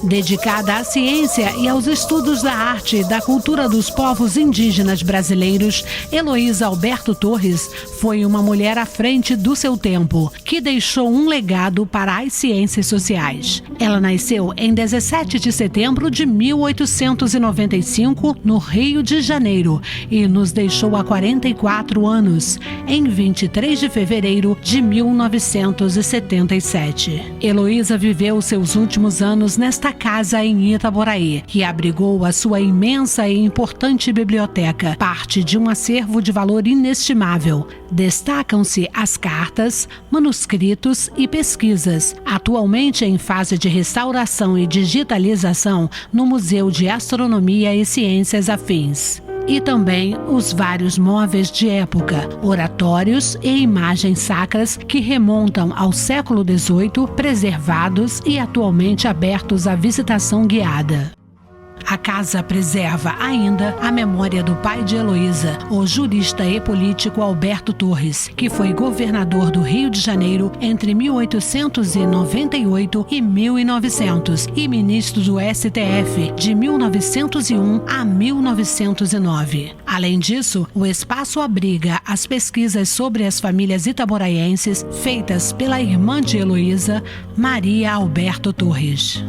Dedicada à ciência e aos estudos da arte e da cultura dos povos indígenas brasileiros, Heloísa Alberto Torres foi uma mulher à frente do seu tempo, que deixou um legado para as ciências sociais. Ela nasceu em 17 de setembro de 1895, no Rio de Janeiro, e nos deixou há 44 anos, em 23 de fevereiro de 1977. Heloísa viveu seus últimos anos nesta casa em Itaboraí, que abrigou a sua imensa e importante biblioteca, parte de um acervo de valor inestimável. Destacam-se as cartas, manuscritos e pesquisas, atualmente em fase de restauração e digitalização no Museu de Astronomia e Ciências Afins. E também os vários móveis de época, oratórios e imagens sacras que remontam ao século XVIII, preservados e atualmente abertos à visitação guiada. A casa preserva ainda a memória do pai de Heloísa, o jurista e político Alberto Torres, que foi governador do Rio de Janeiro entre 1898 e 1900 e ministro do STF de 1901 a 1909. Além disso, o espaço abriga as pesquisas sobre as famílias itaboraienses feitas pela irmã de Heloísa, Maria Alberto Torres.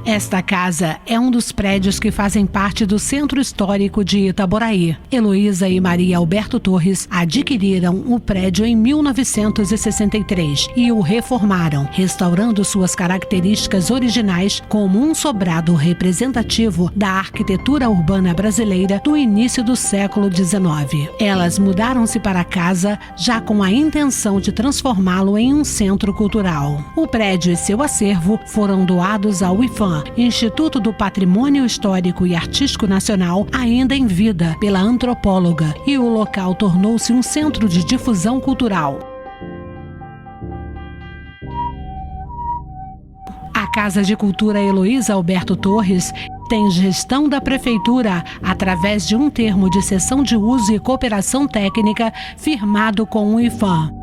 Esta casa é um dos prédios que fazem parte do Centro Histórico de Itaboraí. Heloísa e Maria Alberto Torres adquiriram o prédio em 1963 e o reformaram, restaurando suas características originais como um sobrado representativo da arquitetura urbana brasileira do início do século XIX. Elas mudaram-se para a casa já com a intenção de transformá-lo em um centro cultural. O prédio e seu acervo foram doados ao IPHAN, Instituto do Patrimônio Histórico e Artístico Nacional, ainda em vida, pela antropóloga, e o local tornou-se um centro de difusão cultural. A Casa de Cultura Heloísa Alberto Torres tem gestão da Prefeitura através de um termo de cessão de uso e cooperação técnica firmado com o IPHAN.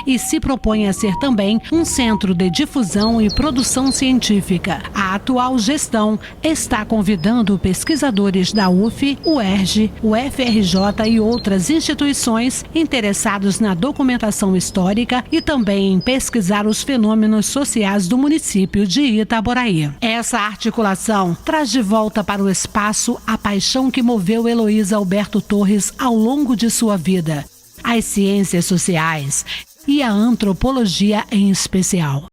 E se propõe a ser também um centro de difusão e produção científica. A atual gestão está convidando pesquisadores da UF, UERJ, UFRJ e outras instituições interessados na documentação histórica e também em pesquisar os fenômenos sociais do município de Itaboraí. Essa articulação traz de volta para o espaço a paixão que moveu Heloísa Alberto Torres ao longo de sua vida: as ciências sociais e a antropologia em especial.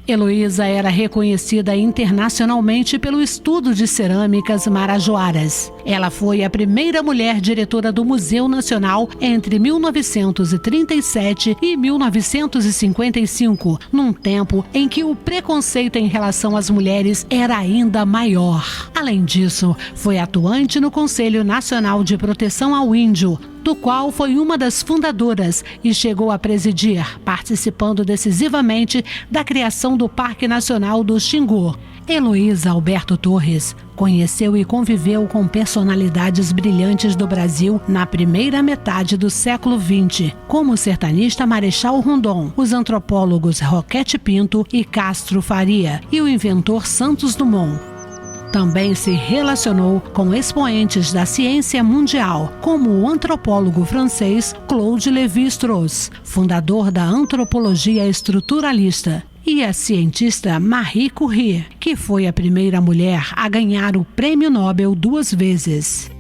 Heloísa era reconhecida internacionalmente pelo estudo de cerâmicas marajoaras. Ela foi a primeira mulher diretora do Museu Nacional entre 1937 e 1955, num tempo em que o preconceito em relação às mulheres era ainda maior. Além disso, foi atuante no Conselho Nacional de Proteção ao Índio, do qual foi uma das fundadoras e chegou a presidir, participando decisivamente da criação do Parque Nacional do Xingu. Heloísa Alberto Torres conheceu e conviveu com personalidades brilhantes do Brasil na primeira metade do século XX, como o sertanista Marechal Rondon, os antropólogos Roquete Pinto e Castro Faria e o inventor Santos Dumont. Também se relacionou com expoentes da ciência mundial, como o antropólogo francês Claude Lévi-Strauss, fundador da antropologia estruturalista, e a cientista Marie Curie, que foi a primeira mulher a ganhar o Prêmio Nobel 2 vezes.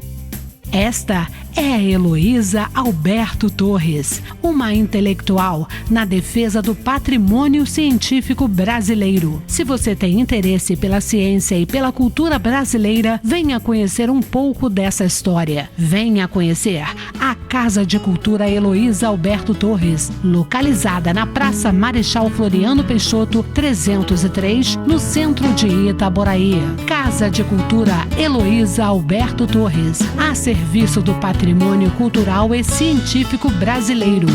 Esta é Heloísa Alberto Torres, uma intelectual na defesa do patrimônio científico brasileiro. Se você tem interesse pela ciência e pela cultura brasileira, venha conhecer um pouco dessa história. Venha conhecer a Casa de Cultura Heloísa Alberto Torres, localizada na Praça Marechal Floriano Peixoto, 303, no centro de Itaboraí. Casa de Cultura Heloísa Alberto Torres, a serviço do patrimônio cultural e científico brasileiro.